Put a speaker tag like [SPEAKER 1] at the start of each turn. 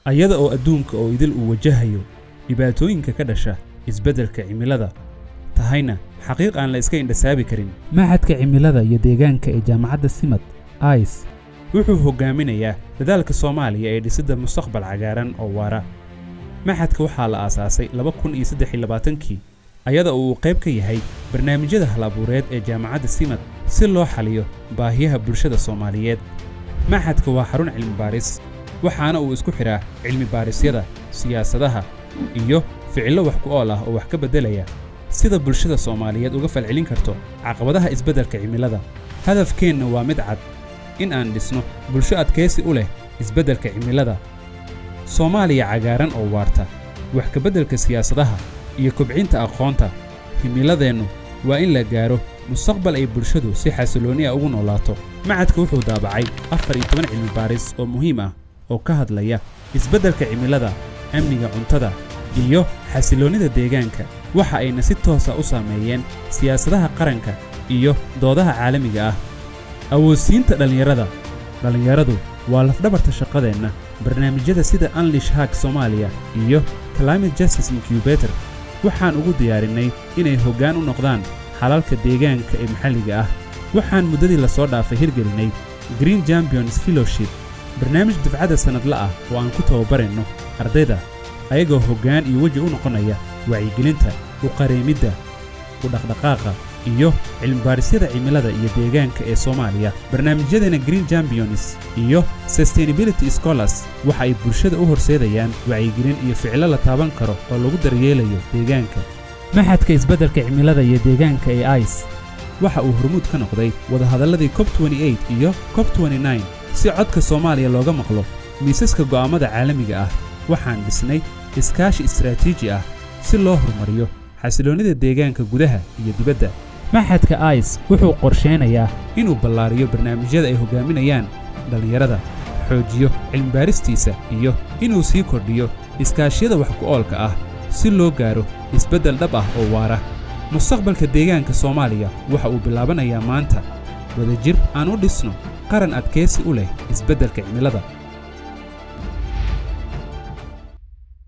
[SPEAKER 1] ayada oo adduunka oo idil uu wajahayo dhibaatooyinka ka dhasha isbeddelka cimilada tahayna xaqiiq aan la iska indhasaabi karin. Maxadka Cimilada iyo Deegaanka ee Jaamacadda Simad ICE wuxuu hogaaminayaa dadaalka Soomaaliya ee dhisidda mustaqbal cagaaran oo waara. maxadka waxaa la aasaasay 2023 ayada oo uu qayb ka yahay barnaamijyada hal-abuureed ee Jaamacadda Simad si loo xaliyo baahiyaha bulshada Soomaaliyeed. maxadka waa xarun cilmi baaris waxaana uu isku xiraa cilmi baarisyada, siyaasadaha iyo ficillo wax ku ool ah oo wax ka beddelaya sida bulshada Soomaaliyeed uga falcelin karto caqabadaha isbeddelka cimilada. hadafkeenna waa mid cad in aan dhisno bulsho adkaysi u leh isbeddelka cimilada, Soomaaliya cagaaran oo waarta, wax ka beddelka siyaasadaha iyo kobcinta aqoonta. himiladeennu waa in la gaaro mustaqbal ay bulshadu si xasilooni ah ugu noolaato. maxadka wuxuu daabacay 14 cilmi baaris oo muhiim ah oo ka hadlaya isbeddelka cimilada, amniga cuntada iyo xasiloonida deegaanka. waxa ayna si toos ah u saameeyeen siyaasadaha qaranka iyo doodaha caalamiga ah. awoodsiinta dhalinyaradu waa lafdhabarta shaqadeenna. barnaamijyada sida Unleash Hack Soomaaliya iyo Climate Justice Incubator waxaan ugu diyaarinay inay hoggaan u noqdaan xalalka deegaanka ee maxalliga ah. waxaan muddadii la soo dhaafay hirgelinay Green Champions Fellowship, barnaamij dufcada sanadle ah oo aan ku tababarayno ardayda ayagoo hoggaan iyo weji u noqonaya wacyigelinta, u qareemidda, u dhaqdhaqaaqa iyo cilmi baarisyada cimilada iyo deegaanka ee Soomaaliya. barnaamijyadeena Green Champions iyo Sustainability Scholars waxa ay bulshada u horseedayaan wacyigelin iyo ficilo la taaban karo oo lagu daryeelayo deegaanka. maxadka isbeddelka cimilada iyo deegaanka ee ICE waxa uu hormuud ka noqday wadahadalladii COP28 iyo COP29 si codka Soomaaliya looga maqlo miisaska go'aamada caalamiga ah. waxaan dhisnay iskaashi istiraatiiji ah si loo horumariyo xasiloonida deegaanka gudaha iyo dibadda. maxadka ICE wuxuu qorsheynayaa inuu ballaariyo barnaamijyada ay hogaaminayaan dhalinyarada, xoojiyo cilmi baaristiisa iyo inuu sii kordhiyo iskaashiyada wax ku oolka ah si loo gaaro isbeddel dhab ah oo waara. mustaqbalka deegaanka Soomaaliya waxa uu bilaabanayaa maanta. wadajir aan u dhisno qaran adkaysi u leh isbeddelka cimilada.